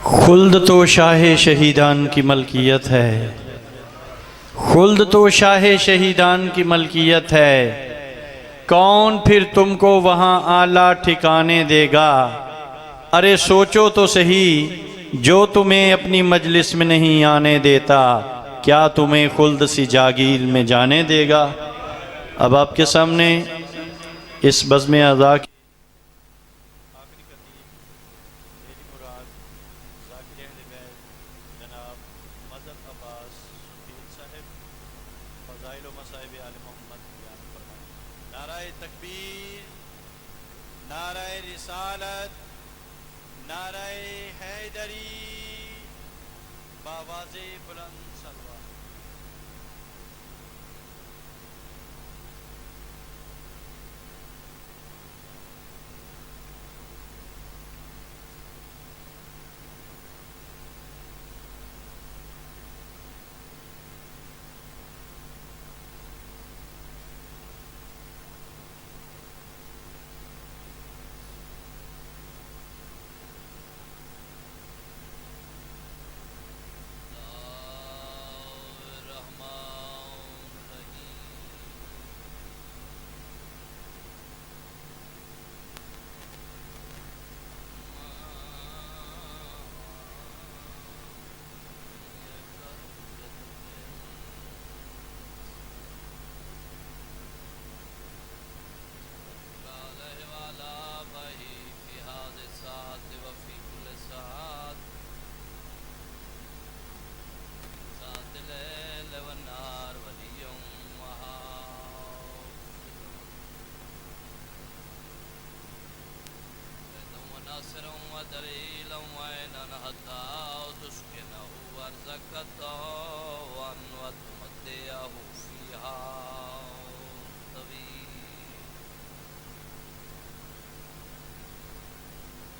खुल्द तो शाह शहीदान की मलकियत है, खुल्द तो शाह शहीदान की मलकियत है, कौन फिर तुमको वहाँ आला ठिकाने देगा। अरे सोचो तो सही, जो तुम्हें अपनी मजलिस में नहीं आने देता, क्या तुम्हें खुल्द सी जागीर में जाने देगा। अब आपके सामने इस बज़्म अज़ा की नाराए तकबीर, नाराए रिसालत, नाराए हैदरी, बावाज़े बुलंद सलवा।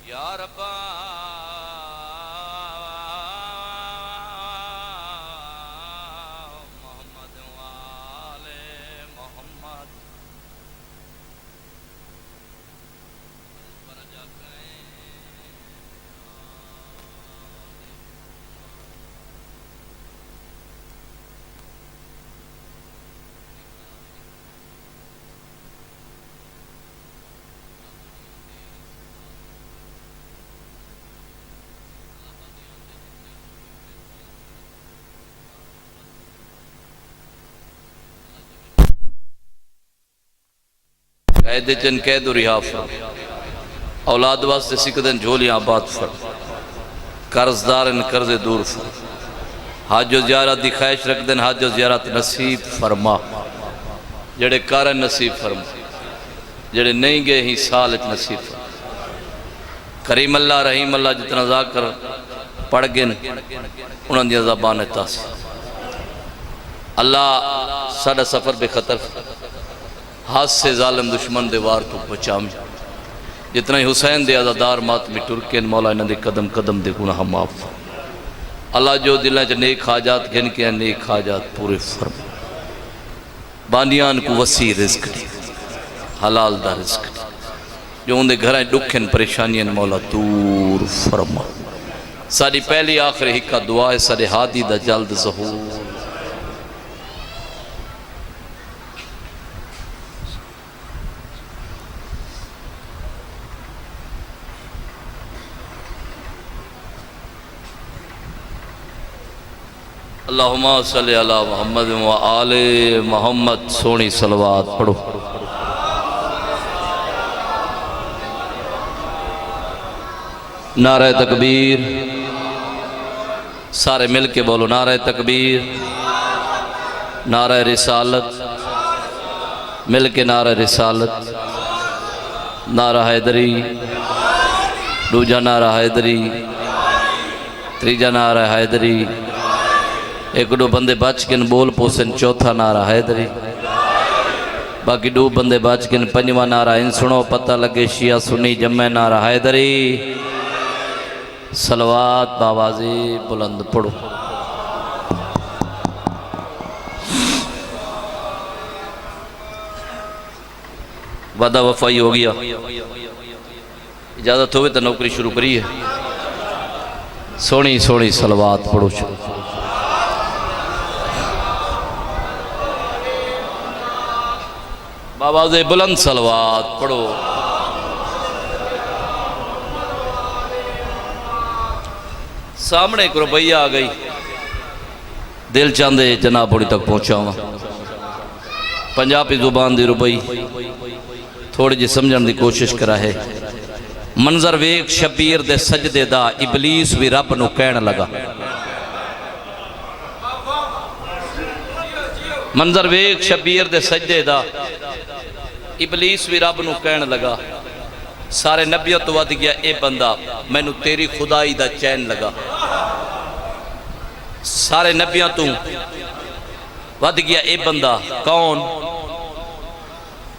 या रब्बा मोहम्मद वाले मोहम्मद पर जाके कैद चन कैद रिहा फर औलाद वास्ते सिकदन झोलियां आबाद फर कर्जदार इन कर्जे दूर फर हाजो ज़ियारत दी ख्वाहिश रख दिन हाजो ज़ियारत नसीब फरमा जड़े कर नसीब फरमा जड़े नहीं गए ही साल नसीब फरमा करीम अल्लाह रहीम अल्लाह जितना जाकर पढ़ गए उन्होंने दी ज़बान तासी अल्लाह साडा सफ़र बेखतर हाथ से जालिम दुश्मन दे वार तो बचाम जितना ही हुसैन दे आज़ादार मातमी टुरकेन मौला इन्हां दे कदम कदम दे गुनाह माफ अल्लाह जो दिलों च नेक हाजात गिन के नेक हाजात पूरे फरमा बानियान को वसी रिज़्क दी हलाल दा रिज़्क दी जो उनके घर दुखन परेशानियां मौला दूर फरमा साडी पहली आखिरी हिक्का दुआ है साडे हादी दा जल्द ज़हूर अल्लाहुम्मा सल्लि अला मुहम्मद व आले मोहम्मद सोनी सलवात पढ़ो। नारे तकबीर सारे मिल के बोलो नारे तकबीर नारे रिसालत मिल के नारे रिसालत नारा हैदरी दूजा नारा हैदरी तीजा नारा हैदरी एक दो बंदे बच के बोल पोसन चौथा नारा हैदरी बाकी दो बंदे बच के पंजवा नारा इन सुनो पता लगे शिया सुनी जम्मे नारा हैदरी सलवात बावाज़े बुलंद पढ़ो। वादा वफाई हो गया, इजाजत हो तो नौकरी शुरू करी है। सोनी सोनी सलवात पढ़ो। बाबा से बुलंद सलवात पढ़ो। सामने एक रुपया आ गई, दिल चाहते जनाब बड़ी तक पहुँचावा। पंजाबी जुबान दी रुपई थोड़ी जी समझण की कोशिश करा है। मंजर वेख शबीर दे सजदे दा, इबलीस भी रब नू कहण लगा। मंजर वेख शबीर दे सजदे दा, इबलीस भी रब नू कहण लगा। सारे नबियों तो वध गया ए बंदा, मैनू तेरी खुदाई दा चैन लगा। सारे नबियों तो वध गया ए बंदा, कौन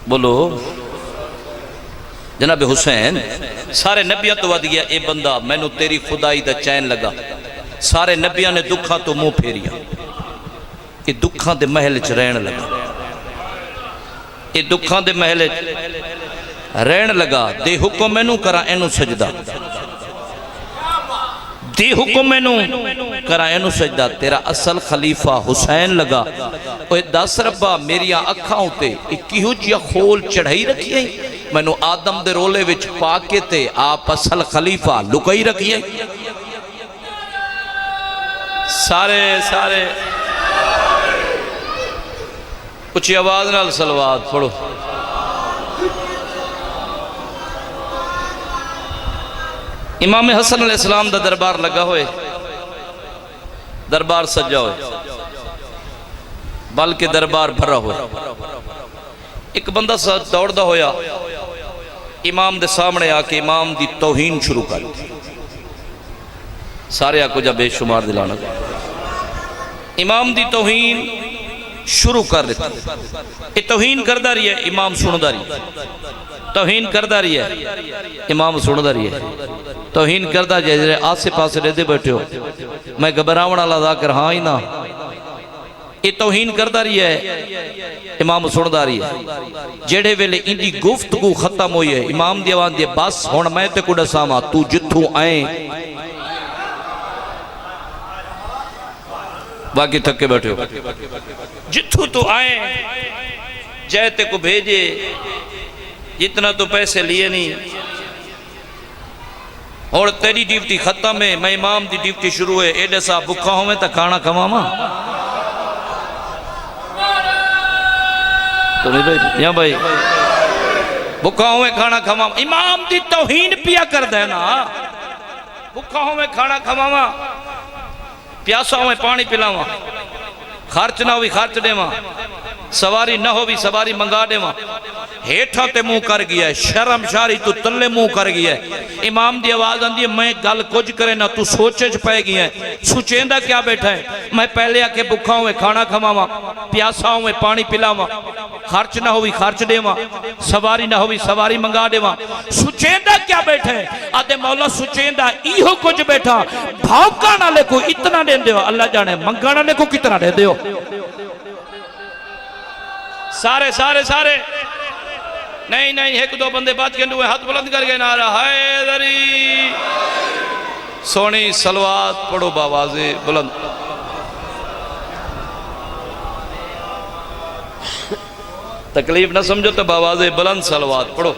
बोलो? जनाब हुसैन। सारे नबियों तो वध गया ए बंदा, मैनू तेरी खुदाई दा चैन लगा। सारे नबियों ने दुखा तो मुंह फेरिया, ये दुखा दे महल च रहन लगा। ये दुखा दे महल रहन लगा। दे हुक्म मैनू करा एनू सजदा, दे हुक्म मैनू करा एनू सजदा। तेरा असल खलीफा हुसैन लगा। ओए दस रब्बा मेरिया अखां उत्ते किहो जिहा खोल चढ़ाई रखी है, मैनू आदम दे रोले विच पा के ते आप असल खलीफा लुकाई रखी है। सारे सारे उच्ची आवाज नाल सलवात पढ़ो। इमाम हसन अलैहिस्सलाम दा दरबार लगा होए, दरबार सजा होए, बल्कि दरबार भरा होए। एक बंदा दौड़दा होया इमाम दे सामने आके इमाम दी तौहीन शुरू कर दी। सारे आको जा बेशुमार दिलाना, इमाम दी तौहीन शुरू कर दी। ये तौहीन करदा रही है, इमाम सुनदा रही। तौहीन करदा रही है, इमाम सुनदा रही है। तौहीन करदा जे आसे पासे रहते बैठे हो, मैं घबरावण वाला जाकर हाँ ही ना। ये तौहीन करदा रही है, इमाम सुनदा रही है। जेड़े वेले इंदी गुफ्तगू खत्म हुई है, इमाम दी आवाज़ दी बस हुण मैं ते को दसावां, तू जिथों आए बाकी थके बैठे हो, जिथों तो आए जय ते को भेजे, जितना तो पैसे लिए नहीं। और तेरी ड्यूटी खत्म है, मैं इमाम दी ड्यूटी शुरू है। एडे सा भुखा होवे तो खाना खवावा तो नहीं भाई, या भाई भुखा होवे खाना खवावा। इमाम दी तौहीन पिया कर देना। भुखा होवे खाना खवावा, प्यासा होवे पानी पिलावा, खर्च ना हो खर्च देवा, सवारी ना हो भी सवारी मंगा देवा। हेठा ते मुंह कर गया, शर्म शारी तू तले मुंह कर गया। इमाम दी आवाज आंदी है, मैं गल कुछ करे ना तू सोचे च पै गया। सुचेंदा क्या बैठा है? मैं पहले आके भुखा हुए खाना खवावा, प्यासा हुए पानी पिलावा, खर्च ना हो भी खर्च देवा, सवारी ना हो भी सवारी मंगा देवा। सुचेंदा क्या बैठा है? आदे मौला सुचेंदा इहो कुछ बैठा। भौंकण वाले को इतना दे दो, अल्लाह जाने मंगण वाले को कितना दे दो। सारे सारे सारे नहीं नहीं, एक दो बंदे बात के हाथ बुलंद करके नारा हैदरी। सोनी सलवात पढ़ो बावाजे बुलंद। तकलीफ ना समझो तो बावाजे बुलंद सलवात पढ़ो।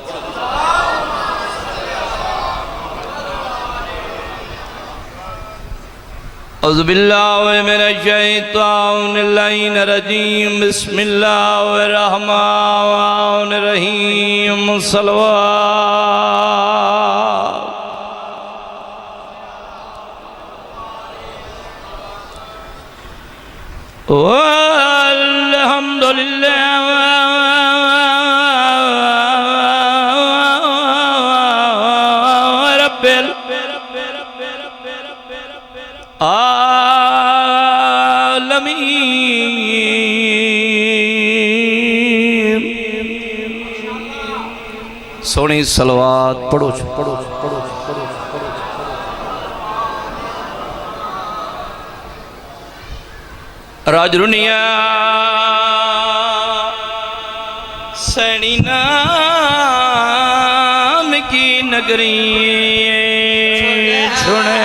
औज़ुबिल्लाहि मिनश शैतानिर रजीम, बिस्मिल्लाहिर रहमानिर रहीम। सलवात। अल्हम्दुलिल्लाह रब्बिल आलमीन। सोनी सलवात पढ़ो पढ़ो पढ़ो पढ़ो पढ़ो। राजरुनिया सैनी नाम की नगरी सुने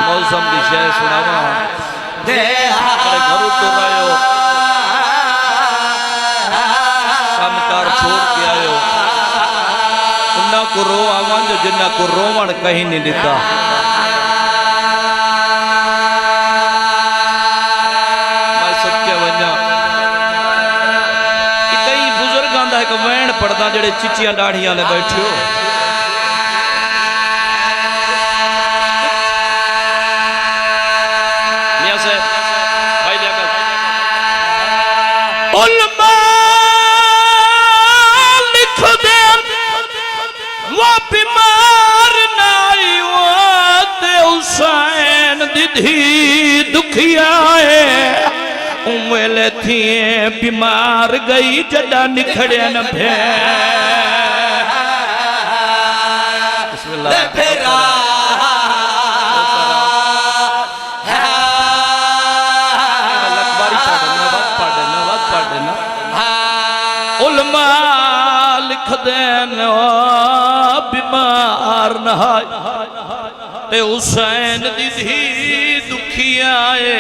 मौसम की शय सुनावा घर तो आयो कामकार छोड़ के आयो उन्ना को रो आवाज जिन्ना को रोवण कहीं नहीं देता पढ़दा जड़े चिचिया दाढ़ियां ले बैठे हो उलमा लिख दे वो बीमार नाई वो ते हुसैन दीदी दुखिया है उमले थी बीमार गई जदा निखड़े न भे उलमा लिख देन बीमार न ते हुसैन दीदी दुखिया है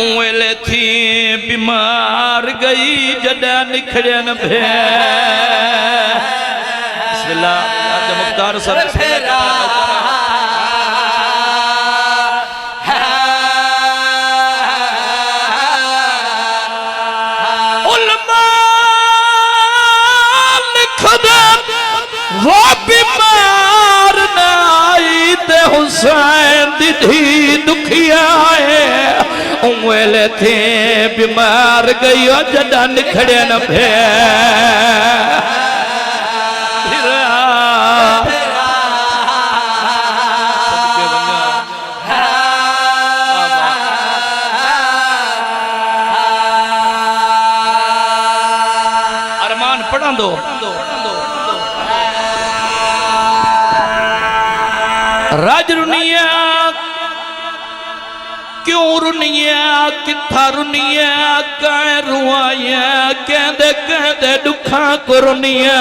उले थी बीमार गई जदा निखड़े न भे बिस्मिल्लाह आज मुख्तार सर उलमा लिख दे वो बीमार नाई ते हुसैन दीदी दुखिया है उमले थे बीमार गई जदा निखड़े न भे अरमान पढ़ा दो राज रुनिया क्यों रुनिया किथा रुनिया कै रुआया कहदे कहदे दुखा को रुनिया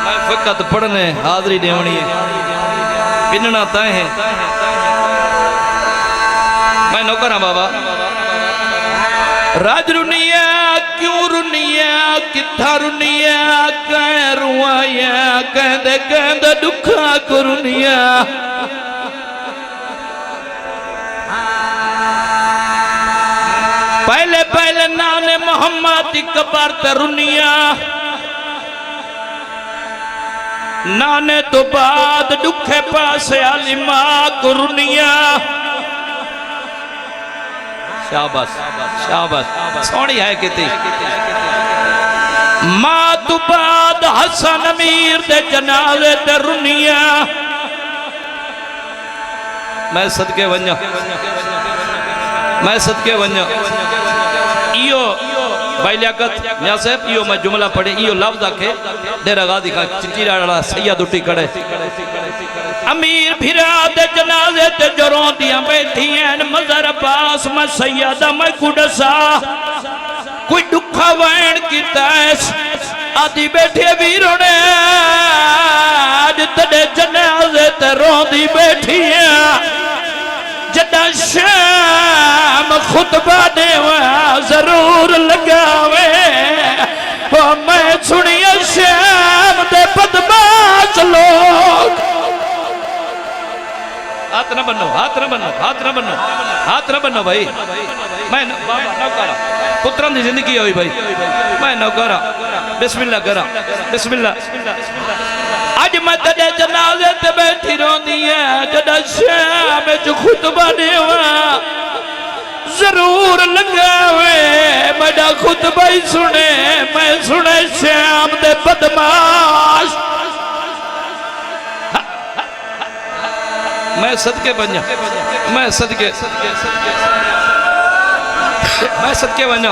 मैं फकत पढ़ने हाजरी देवनी है गिनना तय है मैं नौकरा बाबा राज रुनिया क्यों रुनिया किथा रुनिया कै रुआया कहदे कहदे दुखा को रुनिया पहले पहले नाने मोहम्मद कबर तरुनिया नाने तो बाद दुखे पासे आली मां कुरुनिया शाबाश शाबाश सोनी है कितनी मां तो बाद हसन अमीर दे जनाजे तरुनिया मैं सदके वन्या मैं सदके वन्या इयो भाई लियाकत मियां साहब इयो मैं जुमला पढ़े इयो लफ्ज आखे डेरा गादी का चिट्टी डाला सैयद उठी खड़े अमीर भिरा दे जनाजे ते जरों दियां बैठी हैं मज़र पास मैं सैयदा मैं कुडसा कोई दुखा वैन कीता आदि बैठे वीरों ने आज तेरे जनाजे ते रोंदी बैठी हैं जदा शाम खुतबा देवा जरूर लगावे वो मैं सुनिया शाम दे बदमाश लोग हाथ न बनो हाथ न बनो हाथ न बनो हाथ न बनो भाई मैं नौकरा पुत्रों की जिंदगी हुई भाई मैं नौकरा बिस्मिल्लाह करा बिस्मिल्लाह आज मैं तेरे जनाजे ते बैठी रोंदी है जदा शाम च खुतबा देवा जरूर लगावे मेरा खुतबा ही सुने मैं सुने शाम दे बदमाश मैं सदके बन मैं सदके मैं सदके बन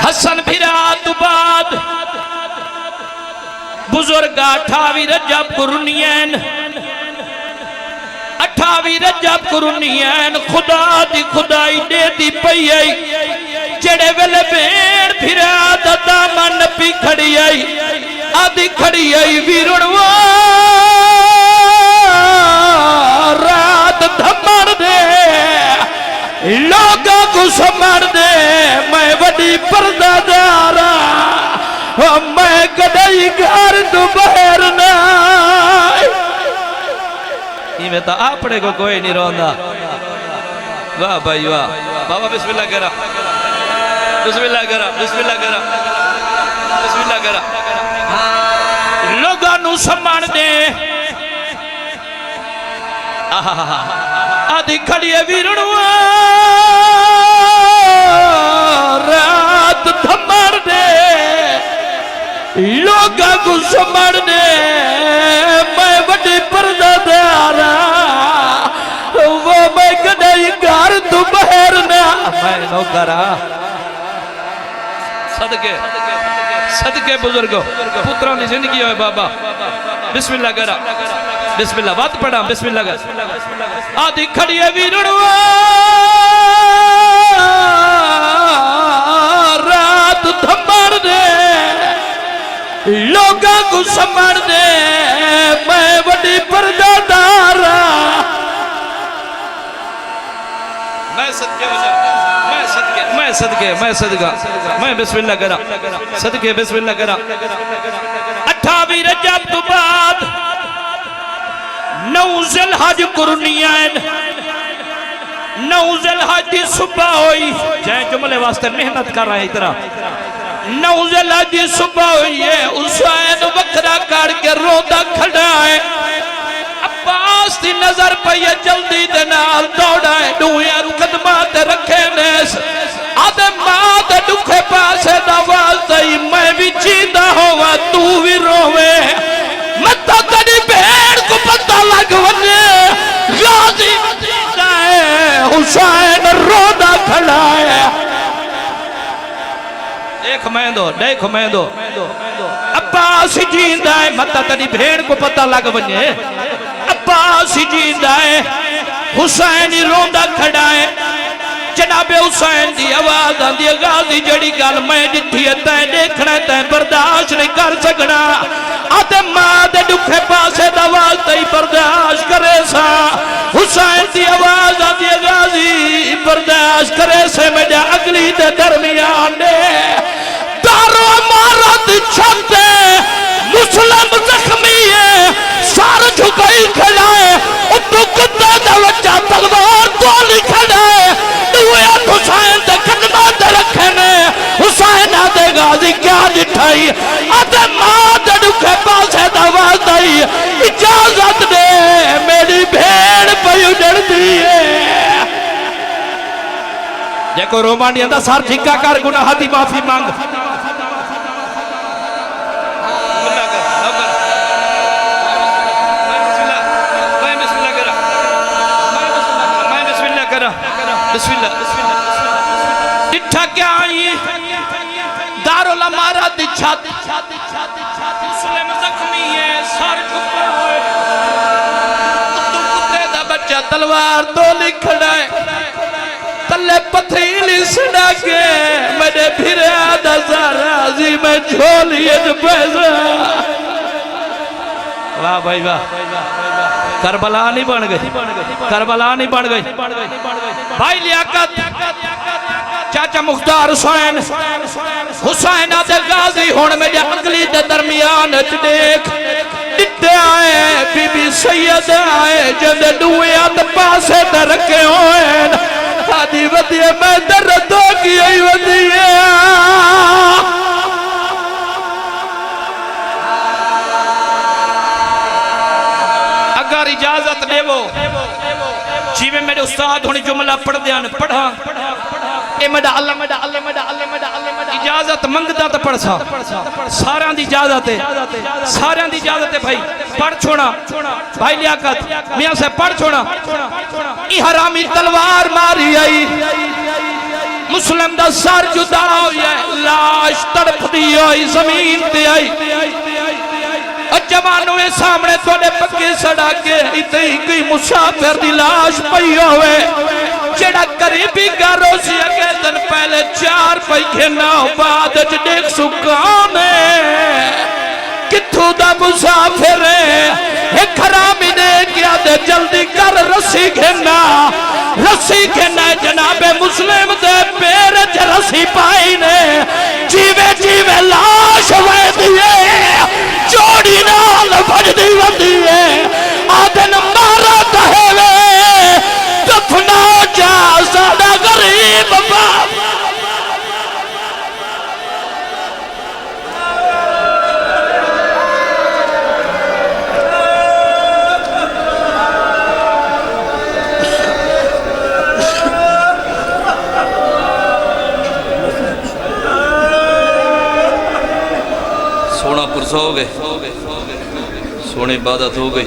हसन फिरा तो बाद बुजुर्ग 28 रजब कुरनियन 28 28 रजब कुरनियन खुदा दी खुदाई दे दी पई आई जेड़े वेले भेड़ फिरा ददा मन पी खड़ी आई आदि खड़ी आई वीरणवा रात धमड़ दे लोगों को समझ दे मैं बड़ी पर्दादारा मैं कदई घर तू बहर ना इवें तो आपने को कोई नहीं रोंदा वाह भाई वाह बाबा बिस्मिल्लाह करा बिस्मिल्लाह करा बिस्मिल्लाह करा बिस्मिल्लाह करा लोगों को समझ दे आदि खड़ी वीरणवा रात थमड़ दे लोगों को समझ दे मैं बड़ी पर्दादारा वो मैं कदई घर तू बहर ना मैं नौकरा सदके सदके बुजुर्गो पुत्रों की जिंदगी हो बाबा बिस्मिल्लाह करा बिस्मिल्लाह बात पढ़ा बिस्मिल्लाह कर आदि खड़ी वीरणवा रात थमड़ दे लोगों को समझ दे मैं बड़ी पर्दादारा मैं सदके हो जा मैं सदका मैं बिस्मिल्लाह करा सदके बिस्मिल्लाह करा 28 रजब तो बाद 9 ज़िलहज कुरनियन 9 ज़िलहज की सुबह हुई जय जुमले वास्ते मेहनत कर रहे इतना 9 ज़िलहज की सुबह हुई है हुसैन वखरा करके रोंदा खड़ा है अब्बास की नजर पई है जल्दी दे नाल दौड़ा है दुआ कदमां ते रखे ने आदे मां दे दुखे पासे दा वास्ते मैं भी जींदा होवा तू भी रोवे मत तेरी भेड़ को पता लग वने गाजी जींदा है हुसैन रोदा खड़ा है देख मैं दो अब्बास जींदा है मत तेरी भेड़ को पता लग वने अब्बास जींदा है हुसैन रोंदा खड़ा है जनाबे हुसैन की आवाज आती है गाजी जड़ी गल मैं जिठी है तै देखना तै बर्दाश्त नहीं कर सकना आते मां दे दुखे पासे दा आवाज तई बर्दाश्त करे सा हुसैन की आवाज आती है गाजी बर्दाश्त करे से मेरा अगली दे दरमियान दे दारो मारत छते मुस्लिम जख्मी है सर झुकाई खड़ा है उतो कुत्ते दा बच्चा तलवार गोली खड़ा है हुसैन दे कदमां ते रखे ने हुसैन दे गाजी क्या दिठाई अते मां दे दुखे पासे दा वास्ते इजाजत दे मेरी भेड़ पई उड़दी है देखो रोमानिया दा सर ठिका कर गुनाह दी माफी मांग बिस्मिल्लाह दिठा क्या आई दारुल अमारा दी छत मुस्लिम जख्मी है सर झुका है तू कुत्ते दा बच्चा तलवार तोली खड़ा है तले पथरीली सड़ा के मेरे फिरा दा सारा जी मैं झोलिए च पैसा वाह भाई वाह करबला नहीं बन गई करबला नहीं बन गई भाई लियाकत चाचा मुख्तार हुसैन हुसैन आदे गाजी हुण मेरे अगली दे दरमियान च देख दिते आए बीबी सैयद आए जदे दुए हाथ पासे ते रखे होए आदि वधिए मैं दर्द हो गई वधिए अगर इजाजत देवो जिवें मेरे उस्ताद हुण जुमला पढ़ दियान पढ़ा ए मेरा अल्लाह मेरा अल्लाह मेरा अल्लाह मेरा अल्लाह इजाजत मंगदा तो पढ़ सा सारियां दी इजाजत है सारियां दी इजाजत है भाई पढ़ छोड़ा भाई लियाकत मियां से पढ़ छोड़ा ई हरामी तलवार मारी आई मुस्लिम दा सर जुदा होया लाश तड़पदी होई जमीन ते आई जवानों के सामने थोड़े पक्के सड़ा के इतने ही कोई मुसाफिर की लाश पई होवे जेड़ा करीबी गारो सी अगे दिन पहले 4 पैखे ना बाद देख सुकाने किथों दा मुसाफिर है खरामी ने क्या दे जल्दी कर रस्सी घेना जनाबे मुस्लिम दे पैर च रस्सी पाई ने जीवे जीवे लाश वहदी है जोड़ी नाल भजदी वंदी है आदन मारा कहेवे दफना जा साडा गरीब बाप सोना पुरसा हो गए, सोने इबादत हो गई।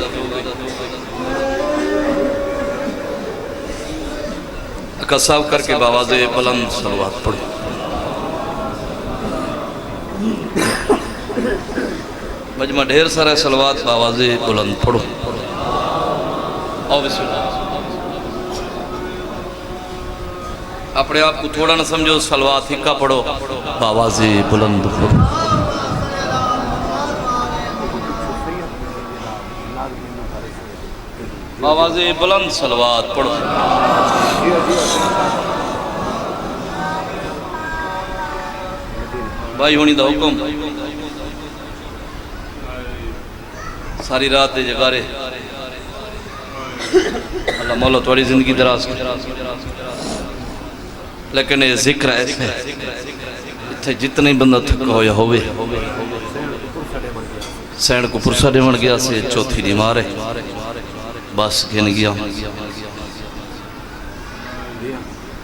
कसाब करके बावाज़े बुलंद सलवात पढ़ो। मजमा ढेर सारा सलवात बावाज़े बुलंद पढ़ो। अपने आप को थोड़ा ना समझो, सलवात हिक्का पढ़ो, बावाज़े बुलंद पढ़ो। आवाज़े बुलंद सलवात पढ़ो। भाई होनी दा हुक्म सारी रात दे जगारे अल्लाह मौला थोड़ी जिंदगी दराज करे। लेकिन ये जिक्र ऐसे इत्थे जितना ही बंदा थका होया होवे सैन को पुरसा देवन गया से चौथी दी मारे बस गिन गया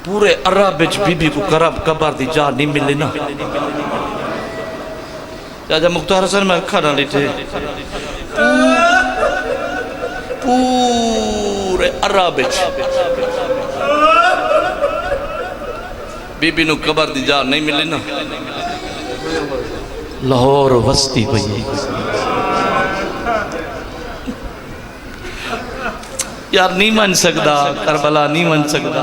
पूरे अरब बिच बीबी को करब कबर दी जा नहीं मिली ना। चाचा मुख्तार हसन मैं अखा ना लिटे पूरे अरब बिच बीबी नु कबर दी जा नहीं मिली ना। लाहौर वस्ती पई यार नहीं मन सकता, करबला नहीं मन सकता।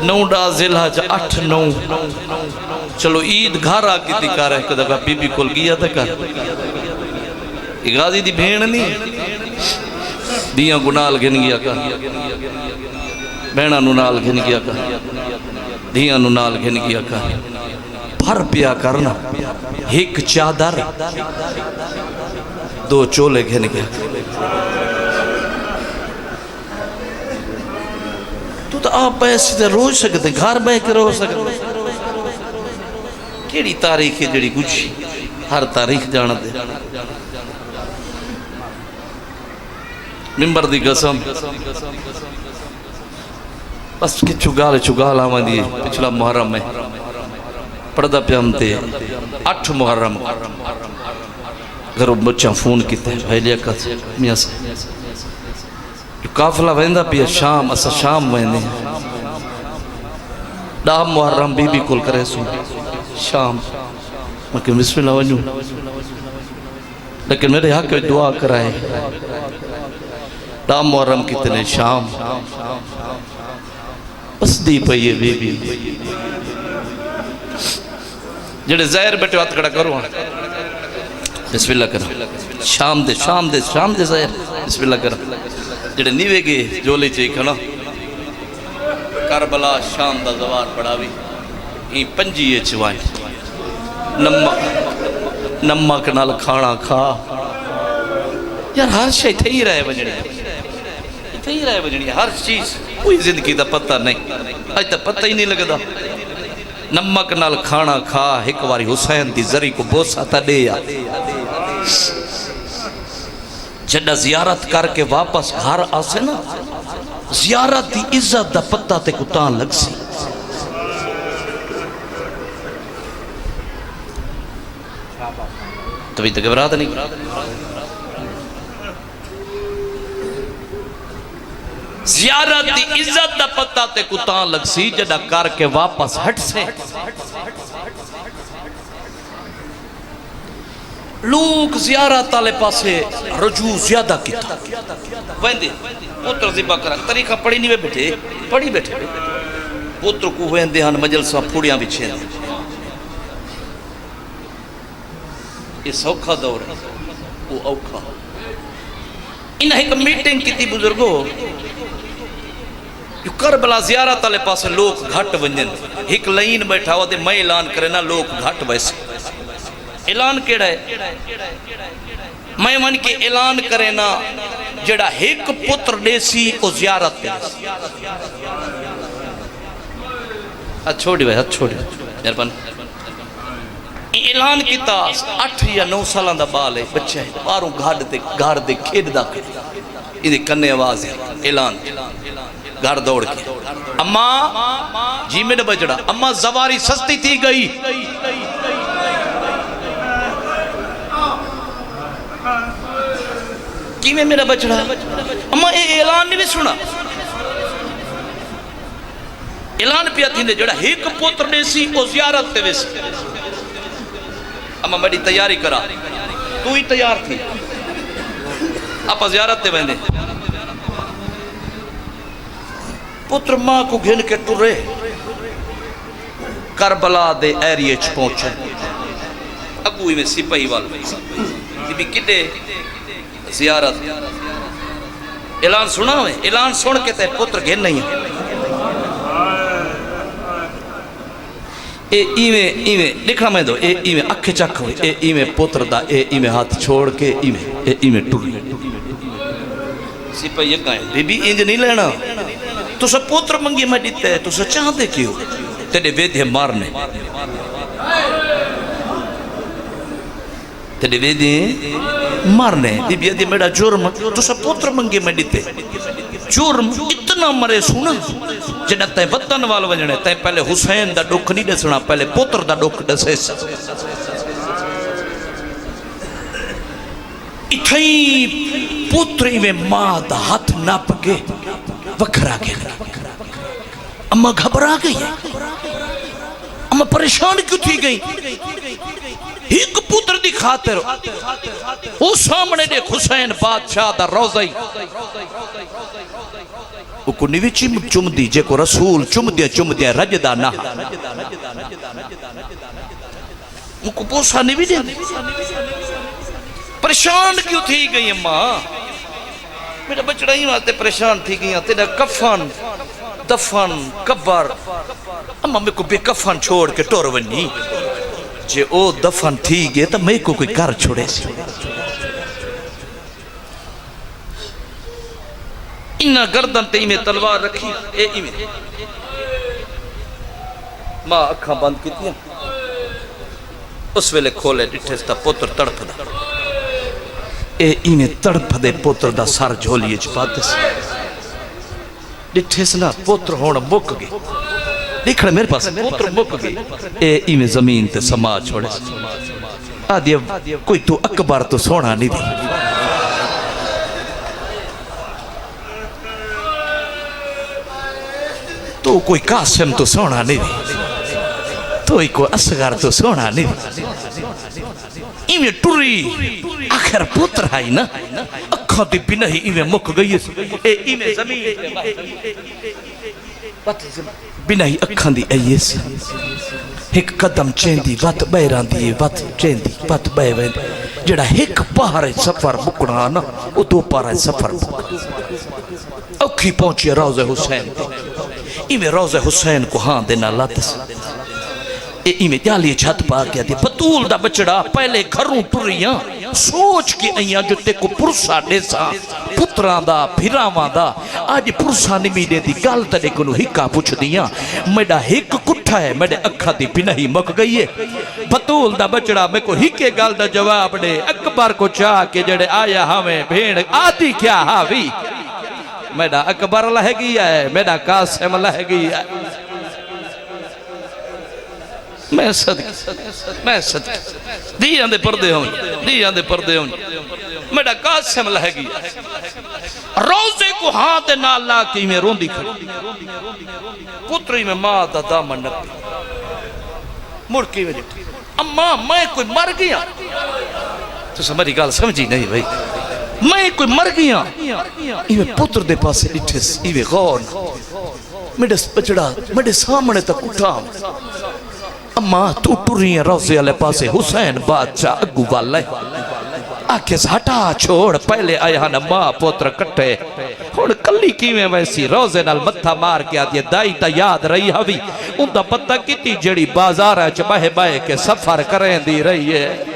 9 ज़िलहज 8 9 चलो ईद घर आके दिकार है कदा बीबी कोल गया था कर गाजी दी भेण नहीं दिया गुनाल गिन गया कर बहना नु नाल गिन गया कर दिया नु नाल गिन गया कर भर पिया करना एक चादर 2 चोले गिन गया। तो आप ऐसे रो सकते घर बह के रो सकते केड़ी तारीख है जी कुछ हर तारीख जानते मिंबर दी कसम बस कि चुगाल आवादी पिछला मुहर्रम में पढ़दा प्यामते 8 मुहर्रम घरों बच्चा फोन किते भाई लिया मियां से काफिला वेंदा पिया शाम असा शाम वेंदे 10 मुहर्रम बीबी कोल करे सो शाम मैं कि बिस्मिल्लाह वजू लेकिन मेरे हक में दुआ कराए 10 मुहर्रम कितने शाम बस दी पई है बीबी जेड़े ज़ाहिर बैठे हाथ खड़ा करो बिस्मिल्लाह करो शाम दे ज़ाहिर बिस्मिल्लाह करो जेड़े नीवे गए जोले च खड़ा करबला शाम दा जवार पढ़ावी ही पंजीए चवाई नमक नाल खाना खा यार हर शे थे ही रहे बजनी हर चीज कोई जिंदगी का पता नहीं अज तक पता ही नहीं लगता। नमक नाल खाना खा एक बारी हुसैन दी जरी को बोसा ता दे आ जड़ा जियारत करके वापस घर आसे ना जियारत की इज्जत का पता ते कुता लग सी। तभी तो घबराहट नहीं जियारत की इज्जत का पता ते कुता लग सी जड़ा करके वापस हट से लोग ज़ियारत वाले पासे रजू ज्यादा किया वेंदे पुत्र ज़िबा करा तरीका पढ़ी नहीं वे बैठे पढ़ी बैठे पुत्र को वेंदे हन मजलसा फूड़ियां बिछे ये सौखा दौर है वो औखा इन एक मीटिंग की बुजुर्गो जो करबला ज़ियारत वाले पासे लोग घट वंजन एक लाइन बैठा हो मैं ऐलान करे ना लोग घट वैसे ऐलान केड़ा है मैं मन के ऐलान करे ना जड़ा एक पुत्र देसी ओ ज़ियारत छोड़ी भाई छोड़ी मेहरबान ऐलान किया 8 या 9 साल का बाल है बच्चा है बाहरों घर दे खेडदा ये कन्ने आवाज है ऐलान घर दौड़ के अम्मा जी मेरा बजड़ा अम्मा जवारी सस्ती थी गई कि में मेरा बचड़ा अम्मा ये ऐलान नहीं सुना ऐलान पिया थी जड़ा एक पुत्र देसी ओ ज़ियारत ते वेस अम्मा बड़ी तैयारी करा तू ही तैयार थी आप ज़ियारत ते वेंदे पुत्र मां को घिन के टुरे करबला दे एरिए च पहुंचे अगू में सिपाही वाल भी किडे ज़ियारत ऐलान सुना है ऐलान सुन के ते पुत्र घिन नहीं ए इवें इवें देखना मैं दो ए इवें अख चख हो ए इवें पुत्र दा ए इवें हाथ छोड़ के इवें टुर सिपाही कहे बीबी इंज नहीं लेना तुस पुत्र मंगी मैं दिते तुस चाहते क्यों तेरे वेदे मारने तेरे वेदे मारने बीबी यदि मेरा जुर्म तुस पुत्र मंगे मैं दिते जुर्म इतना मरे सुना जड़ा तै वतन वाल वजने तै पहले हुसैन दा दुख नहीं दसना पहले पुत्र दा दुख दसे इथई पुत्र में मां दा हाथ नाप के वखरा गया अम्मा घबरा गई अम्मा परेशान क्यों थी गई एक पुत्र दी खातिर वो सामने दे हुसैन बादशाह दा रोज़ा को निवी चुमदी जेको रसूल चुमदिया रजदा ना उनको पोसा नहीं भी दे परेशान क्यों थी गई अम्मा मेरा बचड़ा ही वास्ते परेशान थी गई तेरा कफन दफन कब्र अम्मा मेरे को बेकफन छोड़ के टोर वनी जे ओ दफन थी गए तो मैं को कोई घर छोड़े इन्ना गर्दन ते में तलवार रखी ए इवें मां अखा बंद कीतियां उस वेले खोले डिठे ता पुत्र तड़फदा ए इवें तड़फदे पुत्र दा सर झोलिए च पाते डिठे ना पुत्र होण मुक गए देखण मेरे पास पुत्र मुक गए ए इवें जमीन ते समा छोड़े आदि कोई तू अकबर तो सोना नहीं दी तो कोई कासिम तो सोना नहीं तो कोई असगर तो सोना नहीं इवें टुरी आखिर पुत्र है ना अखा दी बिना ही इवें मुक गई ए इवें जमीन बिना ही अखा दी आईएस एक कदम चेंदी वत बैरां दी वत चेंदी वत बै वेंदी जेड़ा एक पहाड़ सफर मुकना ना वो दो पहाड़ सफर औखी पहुंची रोज़े हुसैन इवें रोज़े हुसैन को हाँ देना लातस इवें जाली छत पा के आती बतूल दा बचड़ा पहले घरों टुरियां सोच के आईया जो ते को पुरसा देसा पुत्रा दा फिरावां दा आज पुरसा नहीं मिले दी गल तड़े को हिक्का पुछ दियां मेरा हिक कुठा है मेरे अखा दी बिना ही मुक गई है बतूल दा बचड़ा मेरे को हिके गल दा जवाब दे अकबर को चाह के जड़े आया हमें भेड़ आती क्या हावी मेरा अकबर लह गया है मेरा कासिम लह गया है मैं सद दी आंदे पर्दे हो मेरा कासिम लह गया रोज़े को हाथ नाल ला के में रोंदी खड़ी पुत्री में मां दा दामन नपी मुड़की में अम्मा मैं कोई मर गया तो हमारी गाल समझी नहीं भाई मैं कोई मर गया इवे पुत्र दे पासे डिठे इवे गौर मेरे बचड़ा मेरे सामने तक उठा अम्मा तू टुरी है रोजे वाले पासे हुसैन बादशाह अगू वाला आखे हटा छोड़ पहले आया न मां पुत्र कट्ठे हुण कली किवें वैसी रोजे नाल मत्था मार के आदी दाई ता याद रही हवी उंदा पता किती जेड़ी बाजार च बहे बहे के सफर करेंदी रही है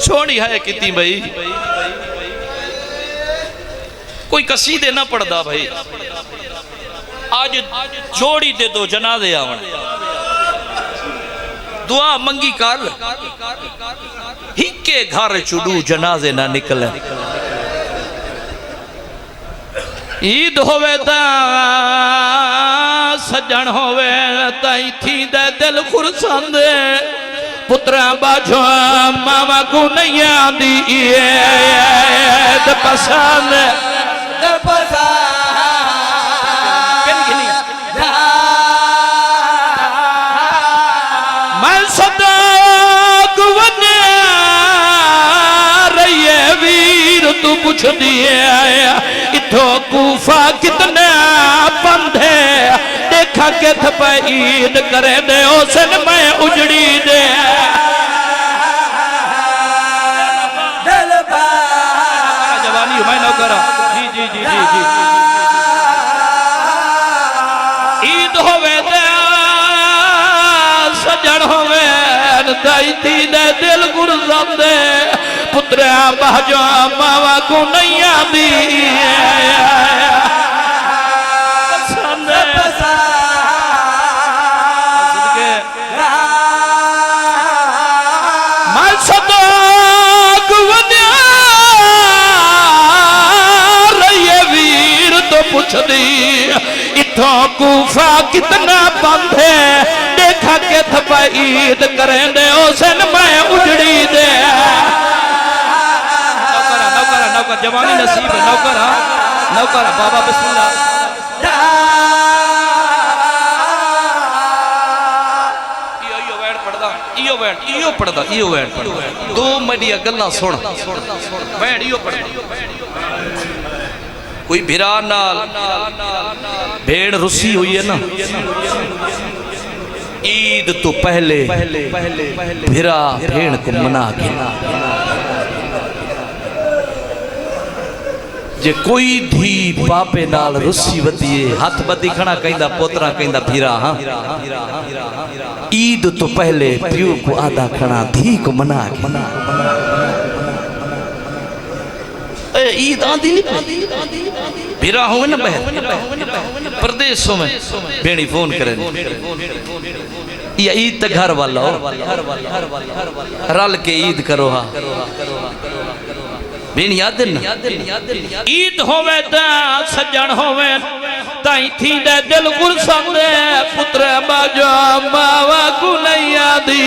छोड़ी है किती भाई कोई कसीदे ना पढ़दा भाई आज जोड़ी दे दो जनाजे आवन दुआ मंगी कर हिके घर चुडू जनाजे ना निकले ईद होवे ता सजन होवे ताई थी दे दिल खुरसंद पुत्रा बाजो मामा को नहीं आंदी ईद पसंद मैं सदाक वने रही वीर तू पुछ दिए आया इथो कूफा कितना बंधे देखा के ईद करे दे ओसन मैं उजड़ी दे जवानी मैं नौकरा जी जी जी जी जी ईद होवे दे सजन होवे दाई थी दे दिल गुरजांदे पुत्रा बाजो मावा को नहीं आंदी इथो कूफा कितना बंद है देखा के थपा ईद करें दे ओसन मैं उजड़ी दे नौकरा नौकरा नौकर जवानी नसीब है नौकरा नौकरा बाबा बिस्मिल्लाह इयो पढ़दा दो मडिया गल्ला सुन बैठ इयो पढ़दा कोई भिरा नाल भेड़ रुसी हुई है ना ईद तो पहले भिरा भेड़ को मना के जे कोई धी बापे नाल रुसी वतिए हाथ बदी खड़ा कहंदा पोतरा कहंदा भिरा हां ईद तो पहले प्यो को आधा खड़ा धी को मना के ईद आंदी नहीं भिरा हो ना बहन प्रदेशों में बेड़ी फोन करे ये ईद तक घर वाला रल के ईद करो हा बेन याद न ईद होवे ता सजन होवे ताई थी दे दिल गुरसंद पुत्र बाजो मावा को नहीं आदी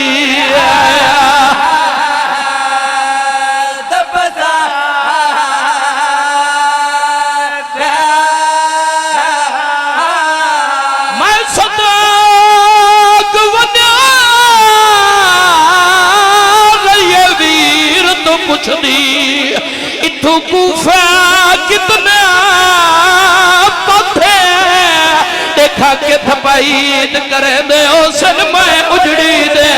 इथो कूफा कितना पथे देखा के थपाईद करे दे ओसन मैं उजड़ी दे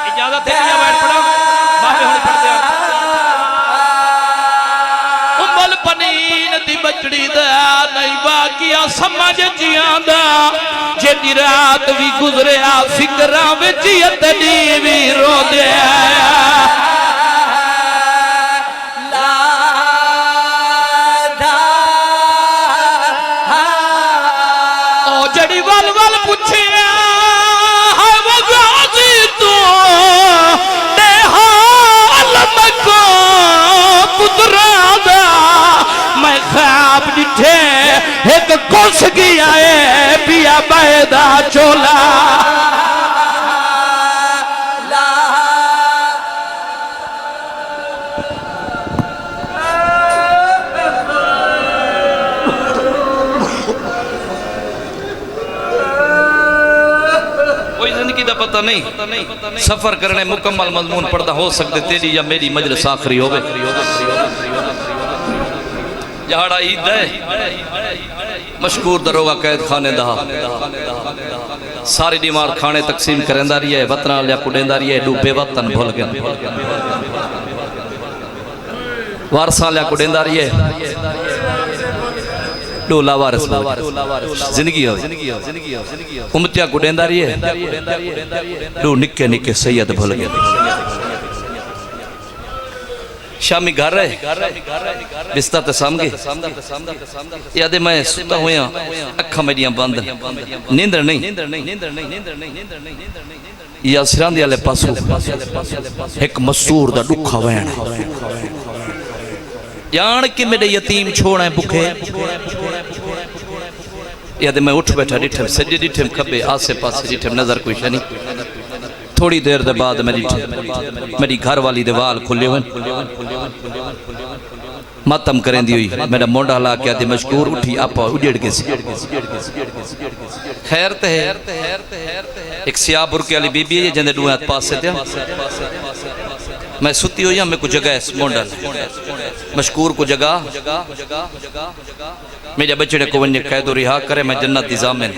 इजाजत है बैठ पड़ा बाबे हुण पढ़ते उम्बल पनीन दी बचड़ी दा नहीं बाकिया समझ जियांदा जेदी रात भी गुजरे फिक्रा विच यतनी भी रोंदे ओ जड़ी वल वल पुछया है वो गाजी तो दे हाल मको पुत्रा दा मैं ख्वाब दिठे एक कुछ गया है पिया बैदा चोला दा पता नहीं सफर करने मुकम्मल मजमून पढ़दा हो सकते तेरी या मेरी मजलिस आखिरी होवे जहाड़ा ईद है मशहूर दरोगा कैद खाने दा सारी दीवार खाने तकसीम करेंदा रही है वतना लिया कुडेंदा रही है डूबे वतन भूल गए वारसा लिया कुडेंदा रही है डोला वारस जिंदगी हो उमतिया कुडेंदा रही है डो निक्के निक्के सैयद भूल गए शामी घर है बिस्तर ते सामगे याद मैं सुता हुआ अखा मेरिया बंद नींदर नहीं या सिरांदे वाले पासों एक मसूर दा दुखा वहन जान के मेरे यतीम छोड़े भुखे याद मैं उठ बैठा डिठम सज्जे डिठम खबे आसे पासे डिठम नजर कोई शनी थोड़ी देर दे बाद मेरी घर वाली दे वाल खुले हुए मातम करेंदी हुई मेरा मोंडा ला के आदि मशकूर उठी आप उजड़ के खैर ते है एक सियाह बुरके वाली बीबी है जिंदे दुआ पास से मैं सुती हुई मैं को जगह मोंडा मशकूर को जगह मेरे बच्चे को वन्य कैद रिहा करे मैं जन्नत दी जामिन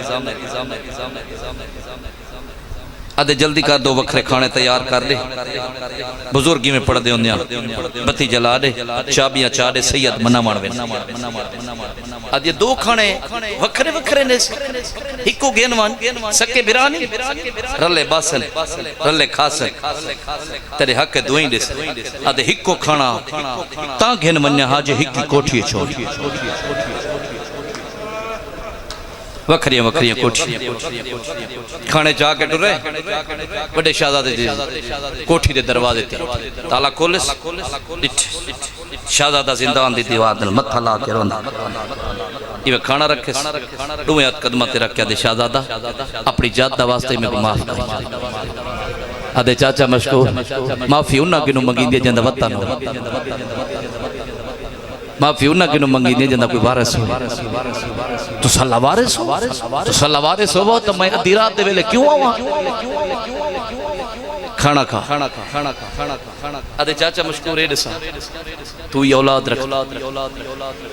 आधे जल्दी कर दो वखरे खाने तैयार कर दे बुजुर्गी में पढ़ दे बत्ती जला दे चाबियां चा दे सैयद मना मानवे आधे दो खाने वखरे वखरे ने हिको गेनवान सके बिरानी रले बासन रले खासन तेरे हक दुई दे आधे हिको खाना ता गेन मन्या हाजे हिकी कोठी छोड़ वखरिया वखरिया कोठी खाने जाके टुरे बड़े शहजादे कोठी दे दरवाजे ते ताला खोले शहजादा जिंदान दी दीवार नाल मत्था ला के रोंदा इवे खाना रखे दुए हाथ कदमां ते रखया दे शहजादा अपनी जात दा वास्ते मेरे माफ कर आदे चाचा मशकूर माफी उन्ना किनु मंगींदे जंदा वतन माफी उन्ना किनु मंगींदे जंदा कोई वारिस हो तो सल्ला वारिस हो तो मैं अद्धी रात दे वेले क्यों आवा खाना खा आदे चाचा मशकूर ए दसा तू ही औलाद रख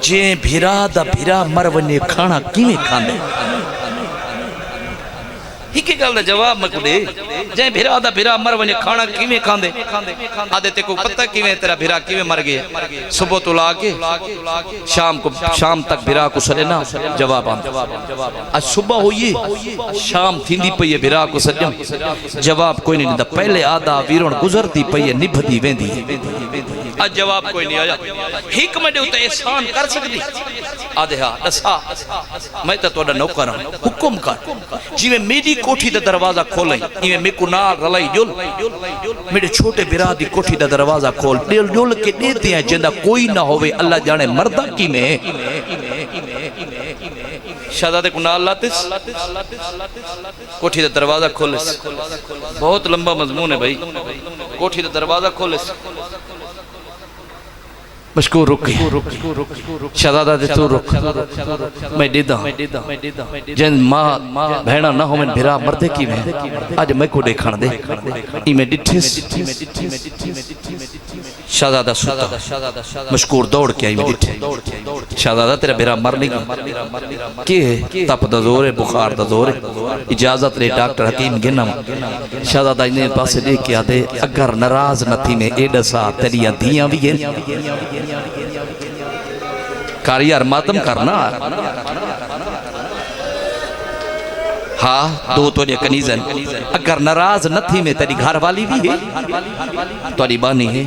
जे भिरा दा भिरा मर वने खाना किवें खांदे हिकी गल दा जवाब मैं को दे जे भिरा दा भिरा मर वने खाना किवें खांदे आदे ते को पता किवें तेरा भिरा किवें मर गया सुबह तो ला के शाम तक भिरा को सरे ना जवाब आज सुबह हुई शाम थींदी पई है भिरा को सजम जवाब कोई नहीं दा पहले आदा वीरण गुजरती पई है निभदी वेंदी आज जवाब कोई नहीं आया हिक में उते एहसान कर सकदी आदे हां दसा मैं तो तोड़ा नौकर हूं हुक्म कर जिवें मेरी कोठी दा दरवाजा खोले इवें मेको ना रलाई जुल मेरे छोटे बिरा दी कोठी दा दरवाजा खोल दिल जुल के देते हैं जिंदा कोई ना होवे अल्लाह जाने मर्दा की में शहजादे को नाल लातिस कोठी दा दरवाजा खोले बहुत लंबा मजमून है भाई कोठी दा दरवाजा खोले मशकूर रुक शहजादा दे तू रुक मैं दीदा जन मां भेणा ना होवन भिरा मरदे की में आज मैं को देखण दे ई में डिठिस शहजादा सुता मशकूर दौड़ के आई में डिठे शहजादा तेरा भिरा मर नहीं के तप दा जोर है बुखार दा जोर है इजाजत ले डॉक्टर हकीम गिनम शहजादा इने पासे देख के आदे अगर नाराज नथी में ए दसा तेरिया दियां भी है कारियार मातम करना हाँ दो तो कनीजन अगर नाराज नथी में तेरी घर वाली भी है तोरी बानी है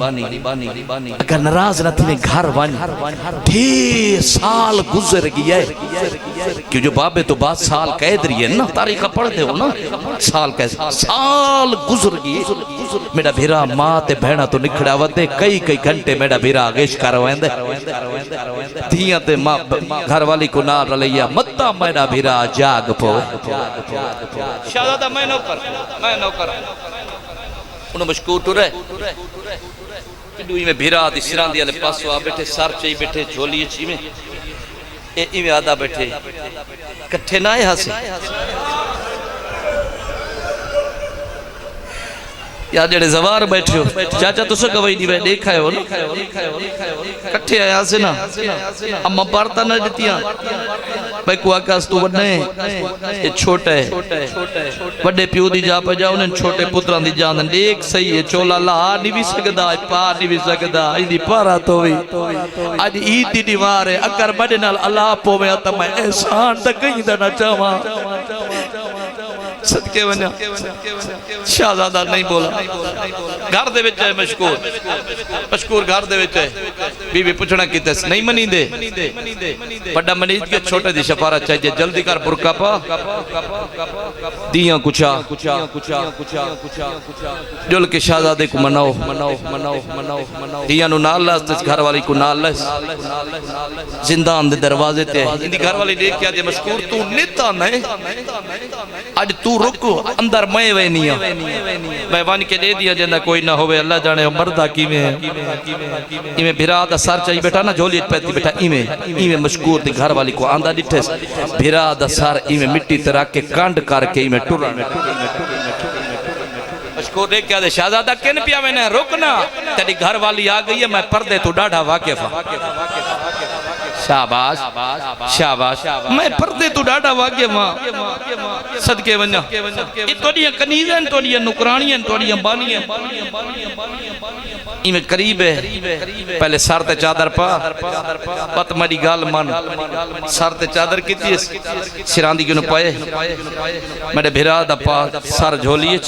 अगर नाराज नथी में घर वाली ढेर साल गुजर गया है क्यों जो बाबे तो बाद साल कैद रही है ना तारीख पढ़ते हो ना साल कैसे साल गुजर गए मेरा भीरा मां ते भेणा तो निखड़ा वदे कई घंटे मेरा भीरा आगेश करवेंदे धियां ते मां घर वाली को ना रलैया मत्ता मेरा भीरा जाग पो शहजादा मैं नौकर उन मशकूर टुरे पिडुई में भीरा दी सिरांदी वाले पासो आ बैठे सर चई बैठे झोली ची में ए इवे आदा बैठे इकट्ठे ना हसे यार जेड़े जवार बैठे हो चाचा तुसे गवाई दी वे देखा है वो कट्ठे आया से ना अम्मा पारता न दितियां भाई को आकाश तू वड्डे ये छोटा है वड्डे प्यो दी जा पे जाओ ने छोटे पुत्रां दी जान देख सही है चोला ला नहीं भी सकदा पा नहीं भी सकदा इदी पारा तो वी आज ईद दी दीवार है अगर बड़े नाल अल्लाह पोवे त मैं एहसान त कहीं दा ना चावा सदके वना शहजादा नहीं बोला घर दे विच है मशकूर घर दे विच है बीबी पूछना कीते नहीं मनींदे बड़ा मनीज के छोटे दी शफारत चाहिए जल्दी कर बुरका पा दियां कुछा जुल के शहजादे को मनाओ दियां नु नाल लास घर वाली को नाल लास जिंदान दे दरवाजे ते इंदी घर वाली देख के आज मशकूर तू नेता नहीं आज तू रुको अंदर मैं वे नहीं मैं बन के दे दिया जंदा कोई ना होवे अल्लाह जाने मर्दा कीवे इमे भिरा दा सर चाहिए बेटा ना झोली पैती बेटा इमे मशकूर दी घर वाली को आंदा दिठे भिरा दा सर इमे मिट्टी ते रख के कांड करके इमे टुरा मशकूर देख क्या दे शहजादा किन पिया मैंने रुकना तेरी घर वाली आ गई है मैं पर्दे तो डाढ़ा वाकिफ शाबाश शाबाश मैं पर्दे तो डाढ़ा वाकिफ सदके वन्ना ये तोड़ियां कनीज़न तोड़ियां नुकरानियां तोड़ियां बानियां इमे करीब है पहले सर ते चादर पा पत मेरी गाल मन सर ते चादर कीती सिरांदी क्यों पाए मेरे भिरा दा पा सर झोलिए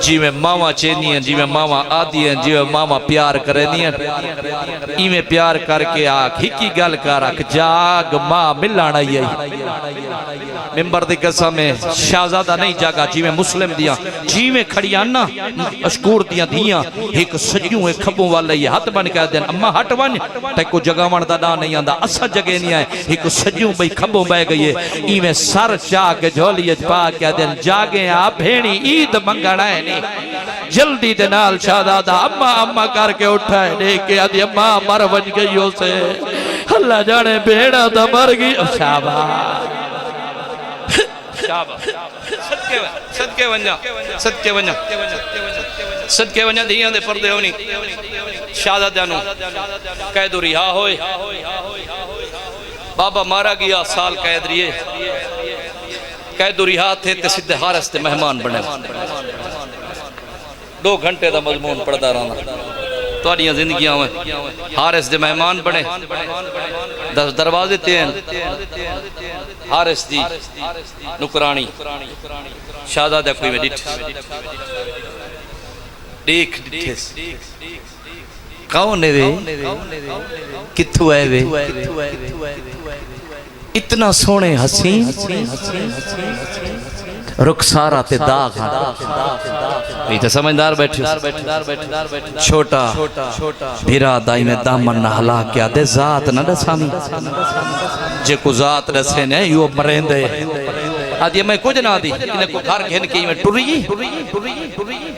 जिवें मावा चेनियां जिवें मावा आदियां जिवें मावा प्यार करेनियां इवें प्यार करके आख हिकी गल कर आख जाग मां मिलण आई मिंबर दी कसम है शहजादा नहीं जागा जिवें मुस्लिम दियां जिवें खड़ियां ना मशकूर दियां दियां एक सजू एक खब्बों वाले ये हाथ बन के देन अम्मा हट वन ते को जगावण दा ना नहीं आंदा असा जगह नहीं है एक सजू भाई खब्बों बह गई है इवें सर चा के झोलिए पा के देन जागे आ भेणी ईद मंगण है नी जल्दी दे नाल शहजादा अम्मा अम्मा करके उठा है देख के आदि अम्मा मर वज गई हो से अल्लाह जाने भेड़ा तो मर गई शाबाश सदके वन्या धियां दे पर्दे होनी शहजादा नु कैद रिहा होए बाबा मारा गया साल कैद रिए कैद रिहा थे ते सीधे हारस ते मेहमान बने 2 घंटे दा मजमून पढ़दा रहना तुहाडियां जिंदगियां में हारिस दे मेहमान बने 10 दरवाजे ते हारिस दी नुकरानी शहजादा कोई में देख कौन है वे किथु है वे इतना सोने हसीन रुखसारा ते दाग ये तो समझदार बैठे छोटा भिरा दाई में दामन न हला क्या दे जात न दसामी जे को जात दसे ने यो मरेंदे आदि मैं कुछ ना दी इने को घर घेन के में टुरी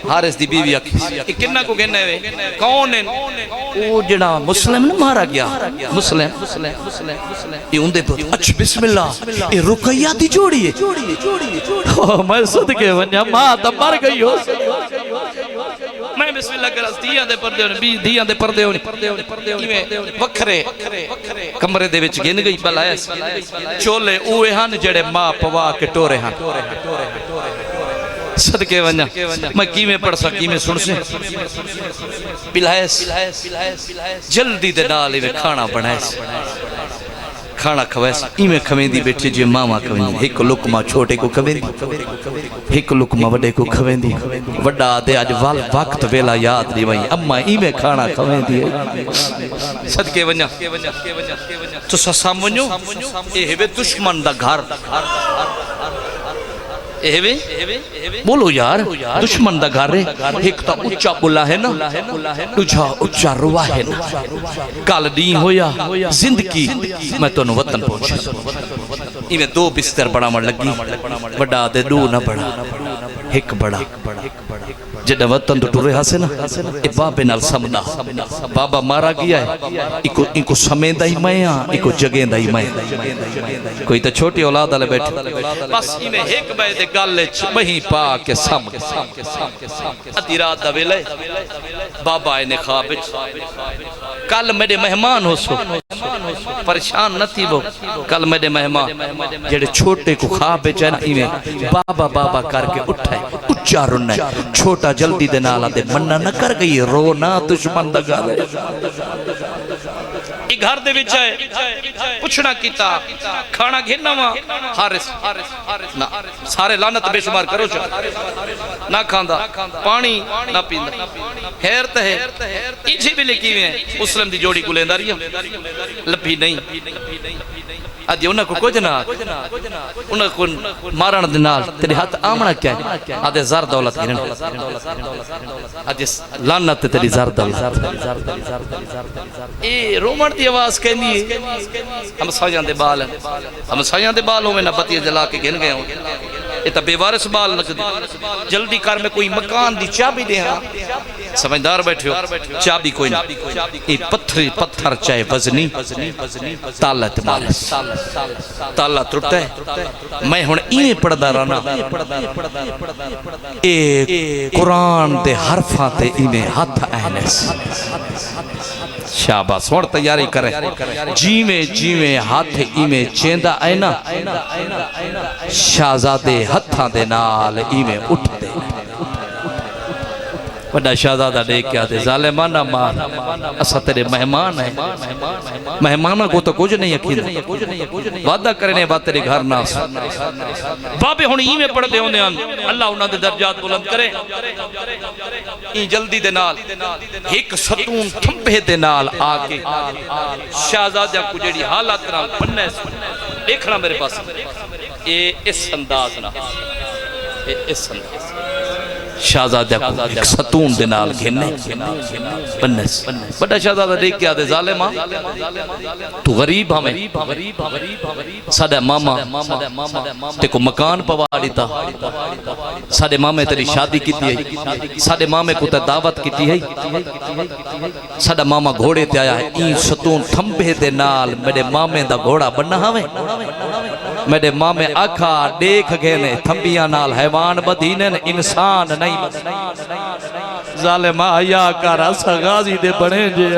हारिस दी बीवी आखी किन्ना को कहने वे कौन है ओ जड़ा मुस्लिम न मारा गया मुस्लिम ये उंदे तो अच्छा बिस्मिल्लाह ये रुकैया दी जोड़ी है मैं सदके वन्या मां त मर गई हो मैं बिस्मिल्लाह कर दियां दे पर्दे ने बी दियां दे पर्दे होने वखरे कमरे दे विच गिन गई बलाया चोले ओए हन जेड़े मां पवा के टोरे हन सदके वन्या मैं कीवें पढ़ सकी में सुन से पिलायस जल्दी दे नाल इवे खाना बनायस खाना खवैस इवें खवेंदी बैठी जे मामा खवेंदी एक लुकमा छोटे को खवेंदी एक लुकमा बड़े को खवेंदी वड्डा दे आज वाल वक्त वेला याद नहीं वही अम्मा इवें खाना खवेंदी सदके वन्या तो सामन्यो ए हेवे दुश्मन दा घर बोलो यार दुश्मन दा घर एक तो उच्चा बुला है ना दूजा उच्चा रुआ है ना कल दी होया जिंदगी मैं तो वतन पहुंचा इवें 2 बिस्तर बड़ा मड़ लगी बड़ा दे 2 ना बड़ा एक बड़ा जड़ा वतन तो टुरे हासे ना ए बाबे नाल समदा बाबा मारा गया है इको समेंदा ही मैं हां इको जगेंदा ही मैं कोई तो छोटी औलाद वाले बैठे बस इने एक बे दे गल च वही पा के सम अधी रात दा वेले बाबा ने ख्वाब विच कल मेरे मेहमान हो सो परेशान न थी वो कल मेरे मेहमान जेड़े छोटे को ख्वाब विच है ना इवें बाबा बाबा करके उठे उच्चा रोना छोटा जल्दी दे नाल आदे मन्ना न कर गई रो ना दुश्मन दा गल ई घर दे विच है पुछना कीता खाना घेना वा हारिस ना सारे लानत बेशुमार करो ना खांदा पानी ना पींदा खैर ते है इजी भी लिखी है मुस्लिम दी जोड़ी गुलेंदा रही लभी नहीं अदी उन्हें को कुछ ना उन्हें को मारण दे नाल तेरे हाथ आमना क्या है आदे ज़र दौलत गिरन आदे लानत तेरी ज़र दौलत ए रोमन दी आवाज कहंदी है हम सायां दे बाल होवे ना बत्ती जला के गिन गए हो ये तो बेवारिस बाल लगदी जल्दी कर में कोई मकान दी चाबी दे हां समझदार बैठे हो चाबी कोई नहीं ये पत्थर चाहे वजनी ताला तुम्हारे ताला टूटा है मैं हुन इवें पढ़दा रहना ए कुरान दे हरफां ते इवें हाथ आने शाबाश हुन तैयारी करे जीवे जीवे हाथ इवें चेंदा है ना शहजादे हत्थां दे नाल इवें उठदे बड़ा शहजादा देख के आते जालिमाना मार असा तेरे मेहमान है मेहमानों को तो कुछ नहीं यकीन वादा करने बात तेरे घर ना बाबे हुन इवें पढ़दे होंदे हन अल्लाह उन्हां दे दर्जात बुलंद करे ई जल्दी दे नाल एक सतून थंबे दे नाल आके शहजादा को जेड़ी हालत नाल पन्ने देखना मेरे पास ये इस अंदाज ना इस अंदाज शहजादा को एक सतून दे नाल घेने बन्ने बड़ा शहजादा देख के आदे जालिमा तू गरीब हमें साडा मामा ते को मकान पवा दिता साडे मामे तेरी शादी कीती है साडे मामे को ते दावत कीती है साडा मामा घोड़े ते आया है ई सतून थंबे दे नाल मेरे मामे दा घोड़ा बनना हवे मेरे मामे आखा देख गए ने थंबियां नाल हैवान बदीने इंसान नहीं जालिमा या कर असा गाजी दे बने जे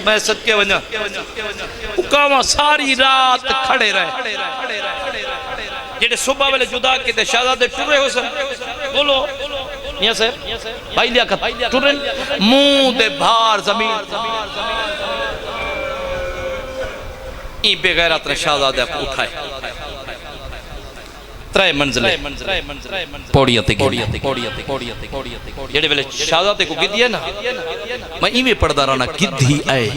मैं सदके वना उकावा सारी रात खड़े रहे जेडे सुबह वेले जुदा किते शहजादे टुरे हो सन बोलो मियां साहब भाई लिया टुरे मुंह दे भार जमीन ई बेगैरत ने शहजादे को उठाए त्रै मंजिल पौड़ियां ते जेड़े वेले शहजादे को गिद्दी है ना मैं इवें पढ़दा रहना गिद्दी आए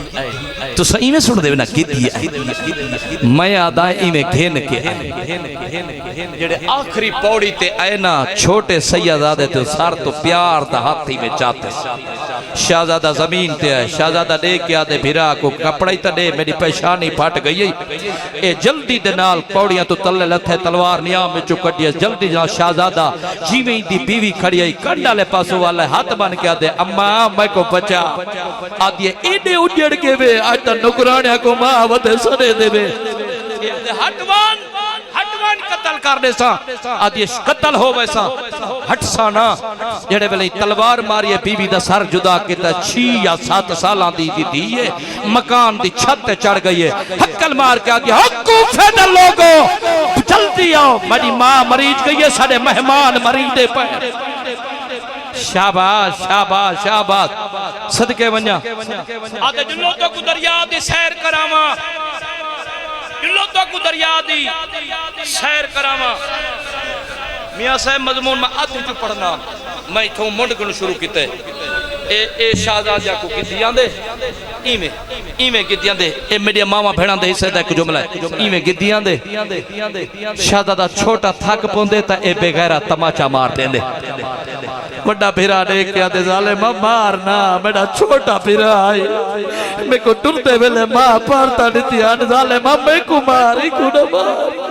तो सही में सुन देवे ना गिद्दी आए मैं आदा इवें घेन के जेड़े आखिरी पौड़ी ते आए ना छोटे सैयदादे तो सर तो प्यार दा हाथी में चाहते शहजादा जमीन ते है शहजादा दे के आदे भिरा को कपड़ा ही दे मेरी पेशानी फट गई ए जल्दी दे नाल पौड़ियां तो तले लथे तलवार नियाम में चुकड़ी जल्दी जा शहजादा जीवे दी बीवी खड़ी आई कंड वाले पासों वाले हाथ बन के आदे अम्मा मैं को बचा आदि एडे उजड़ के वे आज तो नुकरानिया को मां वदे सरे देवे हटवान कत्ल कर दे सा आदि कत्ल हो वैसा हट सा ना जेड़े वेले तलवार मारिए बीवी दा सर जुदा किता 6 या 7 सालां दी दी है मकान दी छत ते चढ़ गई है हक्कल मार के आदि हक्कू फेदर लोगो जल्दी आओ मेरी मां मरीज गई है साडे मेहमान मरीदे पे शाबाश शाबाश शाबाश सदके वन्या आदे जुल्लो तो को दरिया दी सैर करावा जुल्लो तो को दरिया दी सैर करावा मियां साहब मजमून में आधे चो पढ़ना मैं इथों मुंडकण शुरू किते ए शहजादा को गिद्दियां दे इवें गिद्दियां दे ए मेरी मामा भेणा दे हिस्से दा एक जुमला है इवें गिद्दियां दे शहजादा छोटा थक पोंदे ता ए बेगैरा तमाचा मार देंदे बड़ा फिरा देख के आते जालिमा मारना मेरा छोटा फिरा आई मेरे को टुरते वेले मां पारता नीति आन जालिमा मैं कुमारी को न मार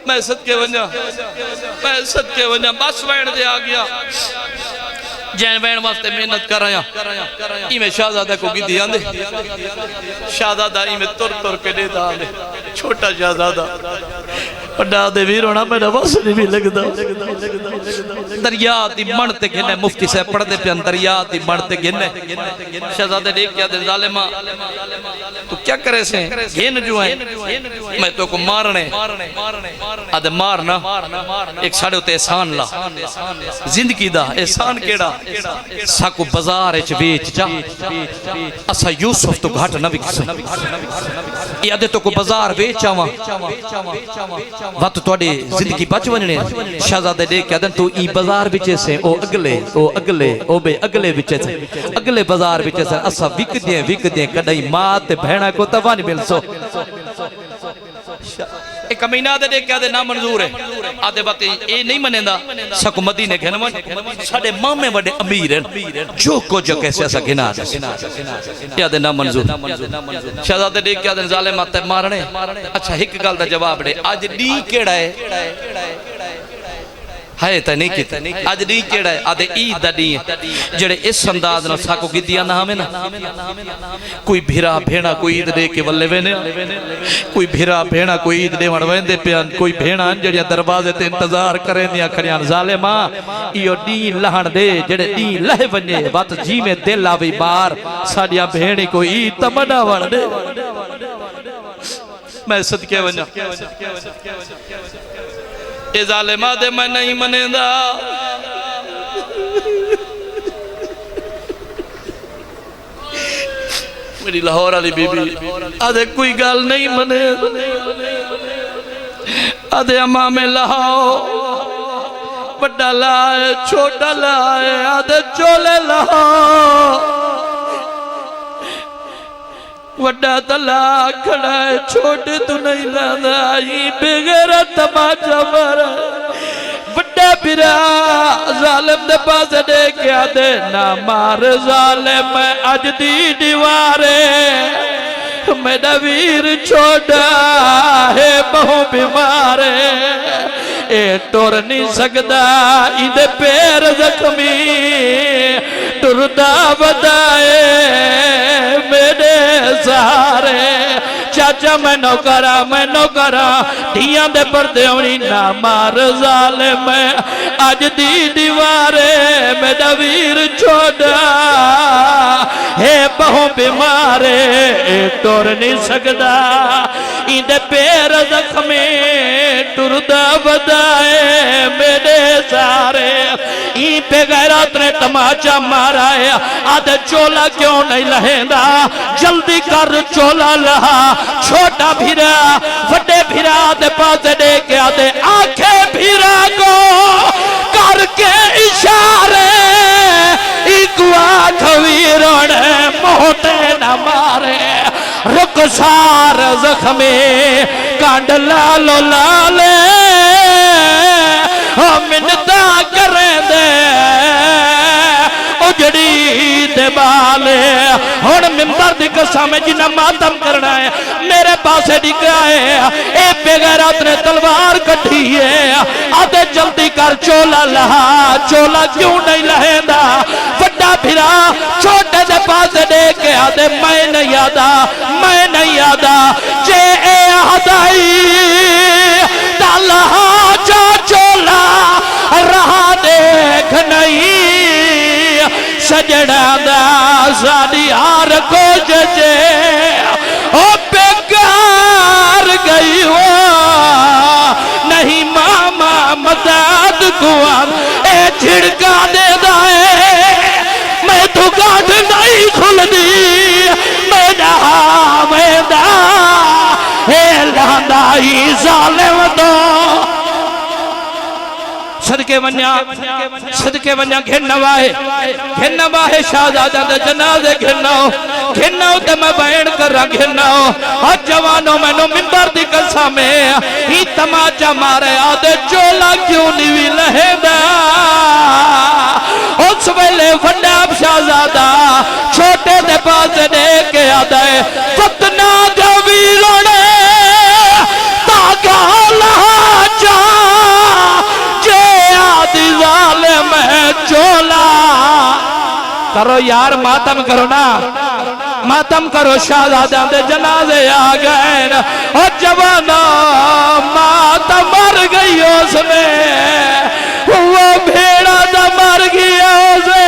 मैं सदके वन्या बस वैन दे आ गया जैन वैन वास्ते मेहनत कर रहा इमें शाहजादा को गिद्दी आंदे शाहजादा इमें तुर तुर के देता आंदे छोटा शाहजादा बड़ा दे वीर होना मेरा बस नहीं भी लगदा दरिया दी मन ते गिने मुफ्ती साहब पढ़दे पे दरिया दी मन ते गिने शहजादे देख के आदे जालिमा तू क्या करे से गिन जो है मैं तो को मारने आदे मारना एक साडे उते एहसान ला जिंदगी दा एहसान केड़ा साको बाजार विच बेच जा असा यूसुफ तो घाट ना विकस ये आदे तो को बाजार बेच आवा वत तोड़ी जिंदगी बच वजने शहजादे देख के तू ई बाजार विच से ओ अगले ओ बे अगले विच से अगले बाजार विच से असा विकदे कदई मां ते भेणा को तवा नहीं मिलसो एक कमीना दे देख के ना मंजूर है आदे बात ए नहीं मनेंदा सक मदीने घन मन साडे मामे बड़े अमीर हैं जो को जो कैसे ऐसा गिना याद ना मंजूर शहजादे देख के आदे जालिम मत मारने अच्छा एक गल दा जवाब दे आज डी केड़ा है है त नहीं कित आज डी केड़ा है आदे ईद दा डी जेड़े इस अंदाज ना साको गिद्दियां ना हमें ना कोई भिरा भेणा कोई ईद दे के वल्ले वेने कोई भिरा भेणा कोई ईद देवण वेंदे पियान कोई भेणा जेड़िया दरवाजे ते इंतजार करेंदियां खड़ियां जालिमा इयो डी लहण दे जेड़े डी लह वने वत जी में दिल आवी बार साडिया भेणी कोई ईद तमन्ना वण दे मैं सदके वना ए जालिमा दे मैं नहीं मनेंदा मेरी लाहौर वाली बीबी आदे कोई गल नहीं मने आदे अम्मा में लाओ बड़ा लाए छोटा लाए आदे चोले लाओ वड्डा तला खड़ा है छोटे तू नहीं लादा बेगैर तमाचा मार वड्डा बिरा जालिम दे पास दे के आदे ना मार जालिम अज दी दीवारे मेरा वीर छोटा है बहु बीमार ए टुर नहीं सकदा इदे पैर जख्मी टुरदा बदाए मेरे सारे चाचा मैनो करा धियां दे पर्दे होनी ना मार जालिम अज दी दीवारे मेरा वीर छोड़ा है बहु बीमारे टुर नहीं सकदा इंदे पैर जख्मी टुरदा बदाए मेरे सारे ई बेगैरत ने तमाचा मारा है आदे चोला क्यों नहीं लहेंदा जल्दी कर चोला लहा छोटा भिरा वड्डे भिरा दे पास दे के आदे आखे भिरा को करके इशारे इकुआ खवीरण मोटे न मारे रुखसार जख्मे कांड लालो लाले मिन्नता करें दे उजड़ी दे बाले हुण मिंबर दी कसम जिन्ना मातम करना है मेरे पास डिगा है ए बेगैरत ने तलवार कठी है आदे जल्दी कर चोला लहा चोला क्यों नहीं लहेंदा वड्डा भिरा छोटे दे पास दे के आदे मैं नहीं आदा जे ए हदाई तलहा जो चोला रहा देख नहीं सजड़ा दा साडी हार को जजे ओ बेकार गई हो नहीं मामा मदद कुआ ए छिड़का दे दाए मैं तो गाठ नहीं खुलदी मेरा वेदा हे लांदा ही जालिम तो सदके वन्या घिन वाहे शाहजादा दे जनाजे घिनो ते मैं बैण करा घिनो और जवानों मैनू मिंबर दी कसम ही तमाचा मारे आदे चोला क्यों नहीं लहेदा उस वेले वड्डा शाहजादा छोटे दे पास दे के आदा है फतना दे वीरों ने तागा लहाजा जे आदि जालिम चोला करो यार मातम करो ना मातम करो शाहजादा दे जनाजे आ गए और जवाना मातम मर गई उसमें वो भेड़ा दा मर गया उसे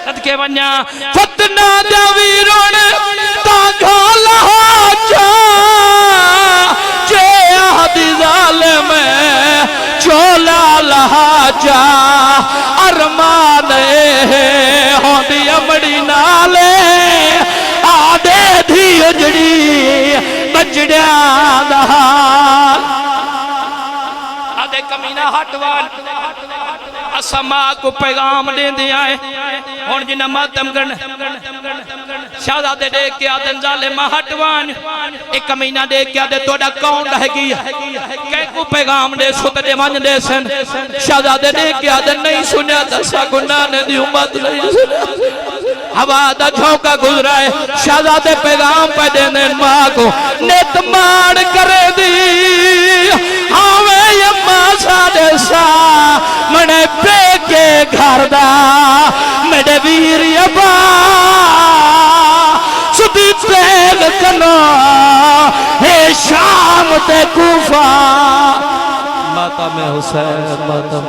सदके वन्या फतना दे वीरों ने तागा लहाजा जे आदि जालिम चोला लहाजा अरमान होंदी अमड़ी नाले आदे धी उजड़ी बजड़िया आदे कमीना हटवान असा मां को पैगाम देंदे आए हुण जिन्ना मातम करन शाहजादे देख के आदन जालिम हटवान एक कमीना देख के आदे तोड़ा कौन रह गई कै को पैगाम दे सुत दे मन दे सन शाहजादे देख के आदन नहीं सुनया दसा गुनाह ने दी उम्मत नहीं सुनया हवा दा झोंका गुजरा है शाहजादे पैगाम पे देने मां को नित मार करे दी आवे अम्मा साडे सा मने पेके घर दा मेरे वीर अबा सुधी तेल कनो हे शाम ते कूफा माता में हुसैन माता